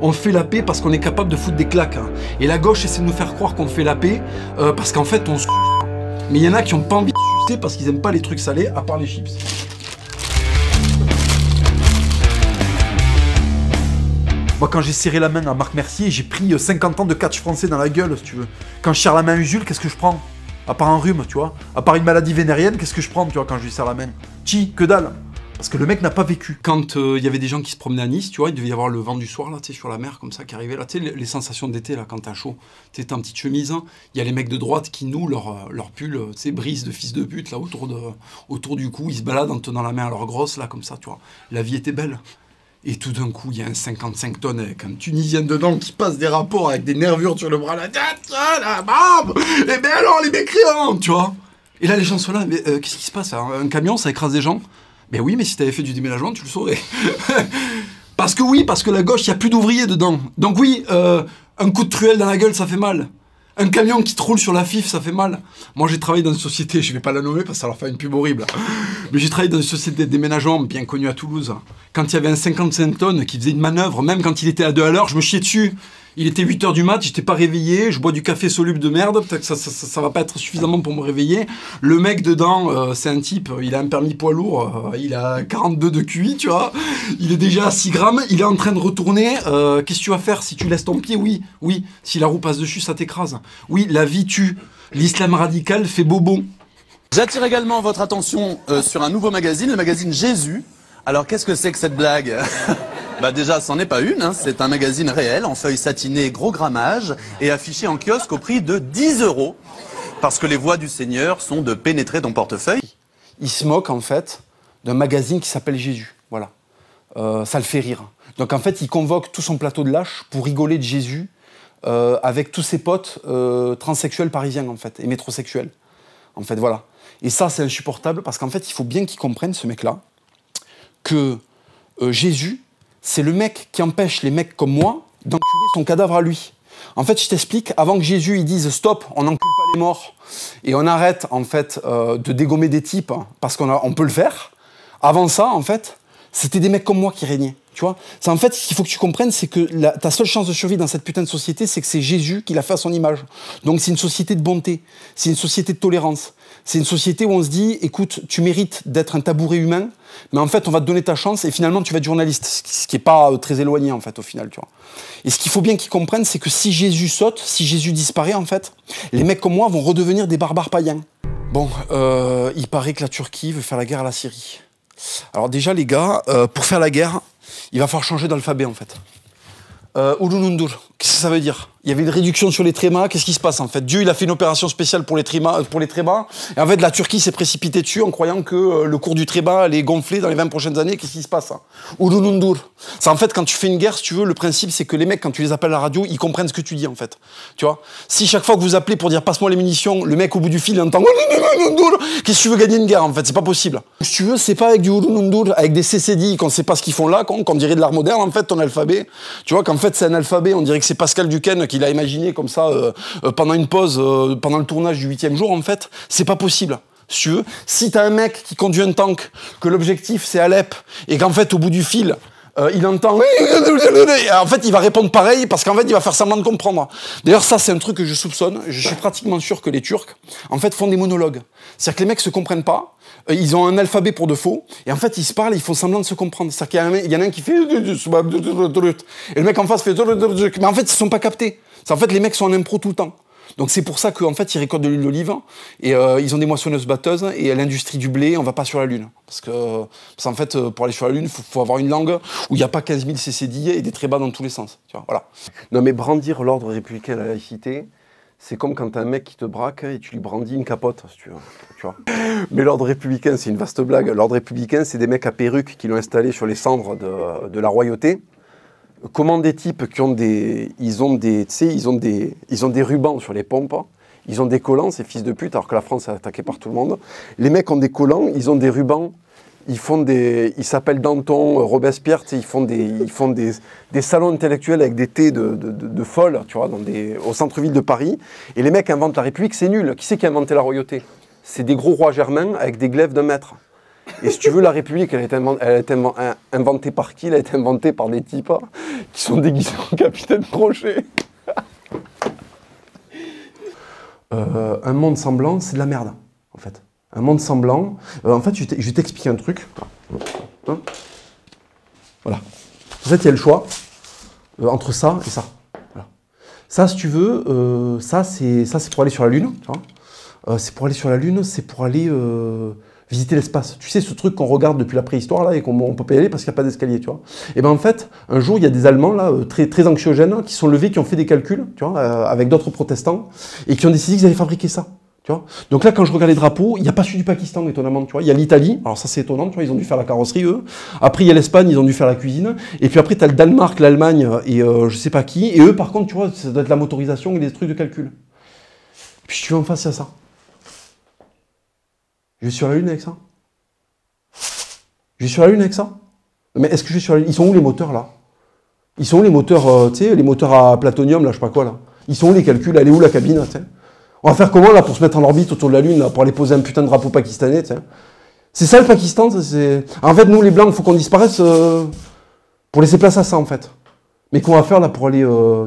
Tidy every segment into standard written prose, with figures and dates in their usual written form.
on fait la paix parce qu'on est capable de foutre des claques. Hein. Et la gauche essaie de nous faire croire qu'on fait la paix parce qu'en fait on se... Mais il y en a qui n'ont pas envie de sucer parce qu'ils n'aiment pas les trucs salés, à part les chips. Moi, quand j'ai serré la main à Marc Mercier, j'ai pris 50 ans de catch français dans la gueule, si tu veux. Quand je serre la main à Usul, qu'est-ce que je prends? À part un rhume, tu vois. À part une maladie vénérienne, qu'est-ce que je prends, tu vois, quand je lui serre la main? Que dalle. Parce que le mec n'a pas vécu. Quand il y avait des gens qui se promenaient à Nice, tu vois, il devait y avoir le vent du soir, là, tu sais, sur la mer, comme ça, qui arrivait, là, tu sais, les sensations d'été, là, quand t'as chaud. Tu sais, t'es en petite chemise, hein. Il y a les mecs de droite qui nouent leur pull, tu sais, brise de fils de pute, là, autour du cou. Ils se baladent en tenant la main à leur grosse, là, comme ça, tu vois. La vie était belle. Et tout d'un coup, il y a un 55 tonnes avec un Tunisien dedans qui passe des rapports avec des nervures sur le bras, la tête, la barbe. Et ben alors, les mécréants, tu vois. Et là, les gens sont là, mais qu'est-ce qui se passe? Un camion, ça écrase des gens? Ben oui, mais si t'avais fait du déménagement, tu le saurais. Parce que la gauche, il n'y a plus d'ouvriers dedans. Donc oui, un coup de truelle dans la gueule, ça fait mal. Un camion qui te roule sur la FIF, ça fait mal. Moi, j'ai travaillé dans une société, je vais pas la nommer parce que ça leur fait une pub horrible. Mais j'ai travaillé dans une société de déménagement bien connue à Toulouse. Quand il y avait un 55 tonnes qui faisait une manœuvre, même quand il était à 2 à l'heure, je me chiais dessus. Il était 8 h du mat, j'étais pas réveillé, je bois du café soluble de merde, peut-être que ça va pas être suffisamment pour me réveiller. Le mec dedans, c'est un type, il a un permis poids lourd, il a 42 de QI, tu vois. Il est déjà à 6 grammes, il est en train de retourner. Qu'est-ce que tu vas faire si tu laisses ton pied? Oui, oui. Si la roue passe dessus, ça t'écrase. Oui, la vie tue. L'islam radical fait bobo. J'attire également votre attention sur un nouveau magazine, le magazine Jésus. Alors, qu'est-ce que c'est que cette blague? Bah déjà, c'en est pas une, hein. C'est un magazine réel, en feuilles satinées, gros grammage, et affiché en kiosque au prix de 10 €. Parce que les voies du Seigneur sont de pénétrer ton portefeuille. Il se moque, en fait, d'un magazine qui s'appelle Jésus. Voilà. Ça le fait rire. Donc, en fait, il convoque tout son plateau de lâches pour rigoler de Jésus avec tous ses potes transsexuels parisiens, en fait, et métrosexuels. En fait, voilà. Et ça, c'est insupportable, parce qu'en fait, il faut bien qu'il comprenne, ce mec-là, que Jésus, c'est le mec qui empêche les mecs comme moi d'enculer son cadavre à lui. En fait, je t'explique, avant que Jésus il dise stop, on n'encule pas les morts et on arrête en fait de dégommer des types parce qu'on peut le faire. Avant ça, en fait, c'était des mecs comme moi qui régnaient. Tu vois, c'est en fait ce qu'il faut que tu comprennes, c'est que ta seule chance de survie dans cette putain de société, c'est que c'est Jésus qui l'a fait à son image. Donc c'est une société de bonté, c'est une société de tolérance, c'est une société où on se dit, écoute, tu mérites d'être un tabouret humain, mais en fait on va te donner ta chance et finalement tu vas être journaliste, ce qui est pas très éloigné en fait au final, tu vois. Et ce qu'il faut bien qu'ils comprennent, c'est que si Jésus saute, si Jésus disparaît en fait, les mecs comme moi vont redevenir des barbares païens. Bon, il paraît que la Turquie veut faire la guerre à la Syrie. Alors déjà les gars, pour faire la guerre, il va falloir changer d'alphabet en fait. Ulunundur, qu'est-ce que ça veut dire? Il y avait une réduction sur les trémas, qu'est-ce qui se passe en fait? Dieu il a fait une opération spéciale pour les trémas, et en fait la Turquie s'est précipitée dessus en croyant que le cours du tréma allait gonfler dans les 20 prochaines années, qu'est-ce qui se passe? Ulunundur. Ça en fait quand tu fais une guerre, si tu veux, le principe c'est que les mecs quand tu les appelles à la radio, ils comprennent ce que tu dis en fait. Tu vois? Si chaque fois que vous appelez pour dire passe-moi les munitions, le mec au bout du fil il entend Ulunundur, qu'est-ce que tu veux gagner une guerre en fait? C'est pas possible. Si tu veux, c'est pas avec du Ulunundur, avec des CCD qu'on sait pas ce qu'ils font là, qu'on dirait de l'art moderne en fait, ton alphabet. Tu vois qu'en fait c'est un alphabet, on dirait que c'est Pascal Duquesne qui l'a imaginé comme ça pendant une pause, pendant le tournage du 8e jour en fait, c'est pas possible. Si tu veux, si t'as un mec qui conduit un tank, que l'objectif c'est Alep, et qu'en fait au bout du fil, il entend... En fait, il va répondre pareil parce qu'en fait, il va faire semblant de comprendre. D'ailleurs, ça, c'est un truc que je soupçonne. Je suis pratiquement sûr que les Turcs, en fait, font des monologues. C'est-à-dire que les mecs se comprennent pas. Ils ont un alphabet pour de faux. Et en fait, ils se parlent et ils font semblant de se comprendre. C'est-à-dire qu'il y en a un qui fait... Et le mec en face fait... Mais en fait, ils sont pas captés. En fait, les mecs sont en impro tout le temps. Donc c'est pour ça qu'en fait, ils récoltent de l'huile d'olive et ils ont des moissonneuses-batteuses et l'industrie du blé, on va pas sur la Lune. Parce qu'en fait, pour aller sur la Lune, il faut avoir une langue où il n'y a pas 15 000 CCD et des trémas dans tous les sens. Tu vois, voilà. Non mais brandir l'ordre républicain et la laïcité, c'est comme quand t'as un mec qui te braque et tu lui brandis une capote, si tu veux. Tu vois. Mais l'ordre républicain, c'est une vaste blague. L'ordre républicain, c'est des mecs à perruque qui l'ont installé sur les cendres de la royauté. Comment des types qui ont des... Ils ont des rubans sur les pompes, ils ont des collants, ces fils de pute, alors que la France est attaquée par tout le monde. Les mecs ont des collants, ils ont des rubans, ils s'appellent Danton, Robespierre, ils font des salons intellectuels avec des thés de folles, tu vois, au centre-ville de Paris. Et les mecs inventent la République, c'est nul. Qui c'est qui a inventé la royauté? C'est des gros rois germains avec des glaives d'1 mètre. Et si tu veux, la République, elle a été inventée par qui? Elle a été inventée par des types qui sont déguisés en capitaine Crochet. Un monde semblant, c'est de la merde, en fait. Un monde semblant... en fait, je vais t'expliquer un truc. Hein, voilà. En fait, il y a le choix entre ça et ça. Voilà. Ça, si tu veux, ça c'est pour aller sur la Lune. C'est pour aller sur la Lune, c'est pour aller visiter l'espace. Tu sais, ce truc qu'on regarde depuis la préhistoire, là, et qu'on peut pas y aller parce qu'il n'y a pas d'escalier, tu vois. Et bien, en fait, un jour, il y a des Allemands, là, très anxiogènes, qui sont levés, qui ont fait des calculs, tu vois, avec d'autres protestants, et qui ont décidé qu'ils allaient fabriquer ça. Tu vois. Donc là, quand je regarde les drapeaux, il n'y a pas celui du Pakistan, étonnamment. Tu vois. Il y a l'Italie, alors ça c'est étonnant, tu vois, ils ont dû faire la carrosserie, eux. Après, il y a l'Espagne, ils ont dû faire la cuisine. Et puis après, tu as le Danemark, l'Allemagne et je sais pas qui. Et eux, par contre, tu vois, ça doit être la motorisation et des trucs de calcul. Puis tu vois, en face, il y a ça. Je vais sur la Lune avec ça. Je vais sur la Lune avec ça. Mais est-ce que je vais sur la Lune? Ils sont où les moteurs, là? Ils sont où les moteurs, tu sais, les moteurs à platonium, là, je sais pas quoi, là? Ils sont où les calculs? Elle est où la cabine, tu sais? On va faire comment là pour se mettre en orbite autour de la Lune, là, pour aller poser un putain de drapeau pakistanais, tu sais. C'est ça le Pakistan, en fait, nous les Blancs, il faut qu'on disparaisse pour laisser place à ça, en fait. Mais qu'on va faire là pour aller,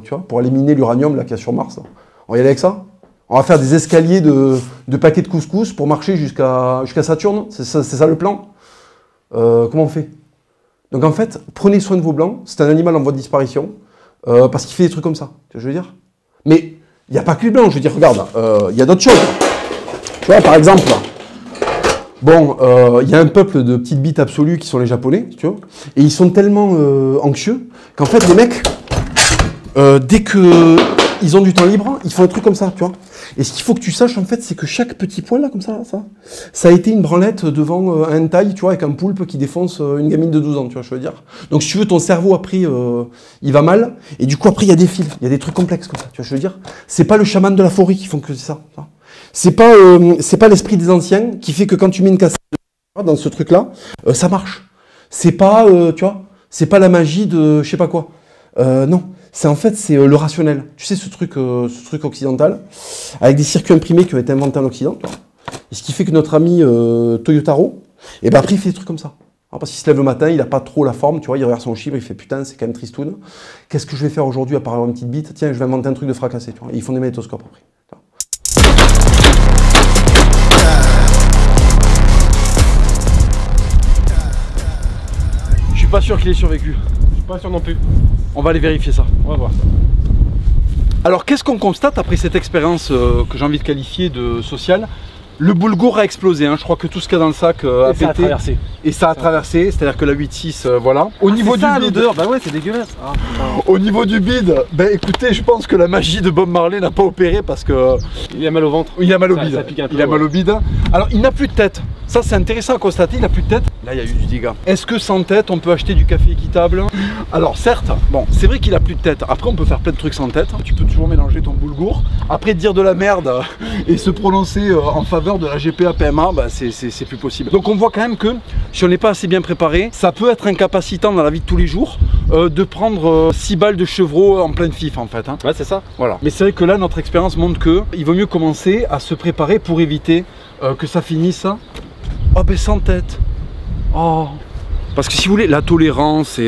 tu vois, pour aller miner l'uranium là qu'il y a sur Mars, là. On va y aller avec ça? On va faire des escaliers de paquets de couscous pour marcher jusqu'à Saturne? C'est ça le plan? Comment on fait? Donc en fait, prenez soin de vos Blancs, c'est un animal en voie de disparition, parce qu'il fait des trucs comme ça, tu vois ce que je veux dire? Mais il n'y a pas que les Blancs, je veux dire, regarde, il y a d'autres choses. Tu vois, par exemple, bon, il y a un peuple de petites bites absolues qui sont les Japonais, tu vois, et ils sont tellement anxieux qu'en fait, les mecs, dès qu'ils ont du temps libre, ils font un truc comme ça, tu vois. Et ce qu'il faut que tu saches, en fait, c'est que chaque petit point, là, comme ça a été une branlette devant un hentai, tu vois, avec un poulpe qui défonce une gamine de 12 ans, tu vois, je veux dire. Donc, si tu veux, ton cerveau, après, il va mal, et du coup, après, il y a des fils, il y a des trucs complexes, comme ça, tu vois, je veux dire. C'est pas le chaman de la forêt qui font que ça. C'est pas l'esprit des anciens qui fait que quand tu mets une cassette dans ce truc-là, ça marche. C'est pas, tu vois, c'est pas la magie de je sais pas quoi. Non. En fait, c'est le rationnel. Tu sais, ce truc occidental, avec des circuits imprimés qui ont été inventés en Occident. Et ce qui fait que notre ami Toyotaro, et ben après, il fait des trucs comme ça. Alors, parce qu'il se lève le matin, il n'a pas trop la forme, tu vois, il regarde son chiffre, il fait putain, c'est quand même tristoun. Qu'est-ce que je vais faire aujourd'hui à part avoir une petite bite? Tiens, je vais inventer un truc de fracassé, tu vois. Et ils font des magnétoscopes après. Je suis pas sûr qu'il ait survécu. Pas sûr non plus. On va aller vérifier ça. On va voir ça. Alors qu'est-ce qu'on constate après cette expérience que j'ai envie de qualifier de sociale? Le boulgour a explosé, hein. Je crois que tout ce qu'il y a dans le sac a pété. Ça a traversé. Et ça a traversé, c'est-à-dire que la 8.6, voilà. Au niveau du bide, l'odeur, bah ouais, c'est dégueulasse. Ah, au niveau du bide, ben écoutez, je pense que la magie de Bob Marley n'a pas opéré parce que... Il a mal au ventre. Il a mal au bide. Ça pique un peu, il a mal au bide. Alors, il n'a plus de tête. Ça, c'est intéressant à constater, il n'a plus de tête. Là, il y a eu du dégât. Est-ce que sans tête, on peut acheter du café équitable? Alors, certes, bon, c'est vrai qu'il a plus de tête. Après, on peut faire plein de trucs sans tête. Tu peux toujours mélanger ton boulgour. Après, dire de la merde et se prononcer en faveur de la GPA PMA, bah, c'est plus possible. Donc, on voit quand même que si on n'est pas assez bien préparé, ça peut être incapacitant dans la vie de tous les jours de prendre 6 balles de chevreau en pleine fif, en fait. Hein. Ouais, c'est ça. Voilà. Mais c'est vrai que là, notre expérience montre que il vaut mieux commencer à se préparer pour éviter que ça finisse. Oh ben sans tête. Oh. Parce que si vous voulez, la tolérance,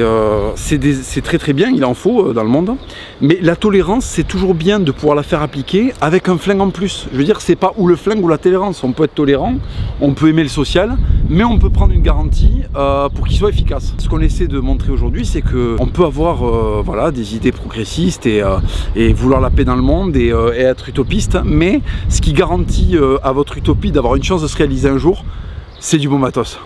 c'est très très bien, il en faut dans le monde. Mais la tolérance, c'est toujours bien de pouvoir la faire appliquer avec un flingue en plus. Je veux dire, c'est pas ou le flingue ou la tolérance. On peut être tolérant, on peut aimer le social, mais on peut prendre une garantie pour qu'il soit efficace. Ce qu'on essaie de montrer aujourd'hui, c'est qu'on peut avoir voilà, des idées progressistes et vouloir la paix dans le monde et être utopiste. Mais ce qui garantit à votre utopie d'avoir une chance de se réaliser un jour, c'est du bon matos.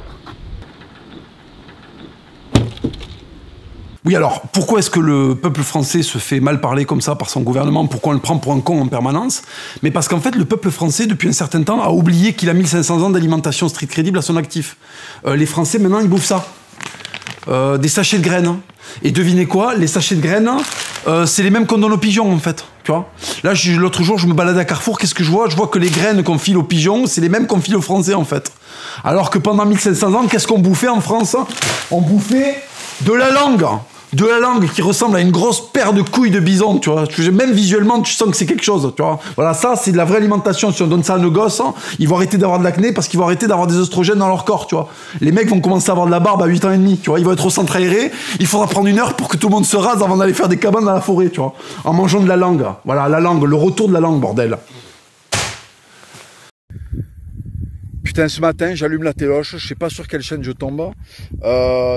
Oui, alors, pourquoi est-ce que le peuple français se fait mal parler comme ça par son gouvernement? Pourquoi on le prend pour un con en permanence? Mais parce qu'en fait, le peuple français, depuis un certain temps, a oublié qu'il a 1500 ans d'alimentation street crédible à son actif. Les Français, maintenant, ils bouffent ça. Des sachets de graines. Et devinez quoi? Les sachets de graines, c'est les mêmes qu'on donne aux pigeons, en fait. Tu vois? Là, l'autre jour, je me baladais à Carrefour, qu'est-ce que je vois? Je vois que les graines qu'on file aux pigeons, c'est les mêmes qu'on file aux Français, en fait. Alors que pendant 1500 ans, qu'est-ce qu'on bouffait en France? On bouffait de la langue. de la langue qui ressemble à une grosse paire de couilles de bison, tu vois. Même visuellement, tu sens que c'est quelque chose, tu vois. Voilà, ça, c'est de la vraie alimentation. Si on donne ça à nos gosses, hein, ils vont arrêter d'avoir de l'acné parce qu'ils vont arrêter d'avoir des oestrogènes dans leur corps, tu vois. Les mecs vont commencer à avoir de la barbe à 8 ans et demi, tu vois. Ils vont être au centre aéré. Il faudra prendre 1 heure pour que tout le monde se rase avant d'aller faire des cabanes dans la forêt, tu vois. En mangeant de la langue. Voilà, la langue, le retour de la langue, bordel. Putain, ce matin, j'allume la téloche, je sais pas sur quelle chaîne je tombe.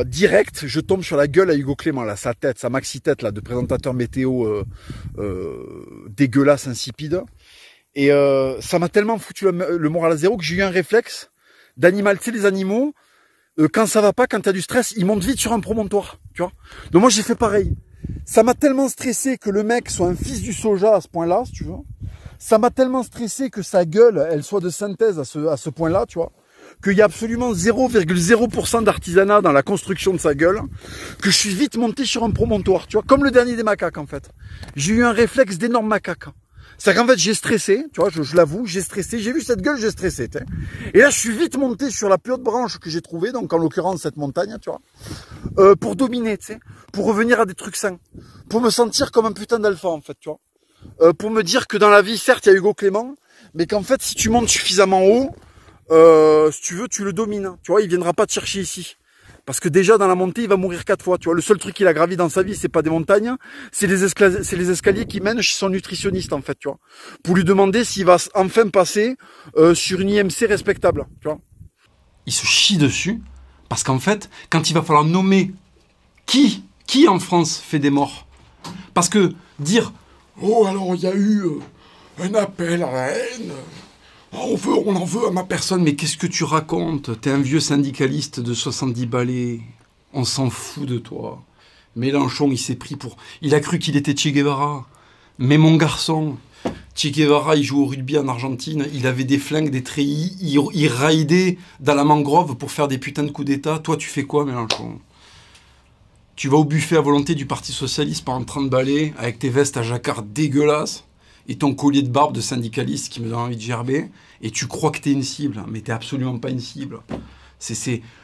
Direct, je tombe sur la gueule à Hugo Clément, là, sa tête, sa maxi-tête, là, de présentateur météo dégueulasse, insipide. Et ça m'a tellement foutu le moral à zéro que j'ai eu un réflexe d'animal. Tu sais, les animaux, quand ça va pas, quand t'as du stress, ils montent vite sur un promontoire, tu vois. Donc moi, j'ai fait pareil. Ça m'a tellement stressé que le mec soit un fils du soja à ce point-là, si tu veux. Ça m'a tellement stressé que sa gueule, elle soit de synthèse à ce point-là, tu vois, qu'il y a absolument 0,0% d'artisanat dans la construction de sa gueule, que je suis vite monté sur un promontoire, tu vois, comme le dernier des macaques, en fait. J'ai eu un réflexe d'énorme macaque. C'est-à-dire qu'en fait, j'ai stressé, tu vois, je l'avoue, j'ai stressé, j'ai vu cette gueule, j'ai stressé, tu sais. Et là, je suis vite monté sur la plus haute branche que j'ai trouvée, donc en l'occurrence, cette montagne, tu vois, pour dominer, tu sais, pour revenir à des trucs sains, pour me sentir comme un putain d'alpha, en fait, tu vois. Pour me dire que dans la vie, certes, il y a Hugo Clément, mais qu'en fait, si tu montes suffisamment haut, si tu veux, tu le domines. Tu vois, il viendra pas te chercher ici. Parce que déjà, dans la montée, il va mourir 4 fois. Tu vois, le seul truc qu'il a gravi dans sa vie, c'est pas des montagnes, c'est les escaliers qui mènent chez son nutritionniste, en fait, tu vois. Pour lui demander s'il va enfin passer sur une IMC respectable, tu vois. Il se chie dessus, parce qu'en fait, quand il va falloir nommer qui en France fait des morts, parce que dire... Oh, alors il y a eu un appel à la haine. Oh, on en veut à ma personne. Mais qu'est-ce que tu racontes? T'es un vieux syndicaliste de 70 balais. On s'en fout de toi. Mélenchon, il s'est pris pour... Il a cru qu'il était Che Guevara. Mais mon garçon, Che Guevara, il joue au rugby en Argentine. Il avait des flingues, des treillis. Il raidait dans la mangrove pour faire des putains de coups d'État. Toi, tu fais quoi, Mélenchon? Tu vas au buffet à volonté du Parti Socialiste pendant 30 balais, avec tes vestes à jacquard dégueulasses, et ton collier de barbe de syndicaliste qui me donne envie de gerber, et tu crois que t'es une cible, mais t'es absolument pas une cible.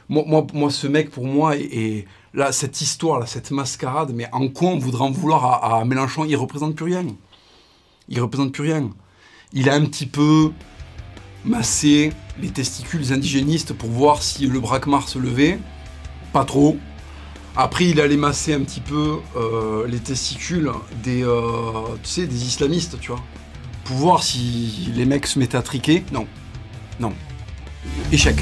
Moi, ce mec, pour moi, et là, cette histoire, là, cette mascarade, mais en quoi on voudrait en vouloir à Mélenchon? Il représente plus rien. Il représente plus rien. Il a un petit peu massé les testicules indigénistes pour voir si le braquemar se levait. Pas trop. Après, il allait masser un petit peu les testicules des islamistes, tu vois. Pour voir si les mecs se mettaient à triquer. Non. Non. Échec.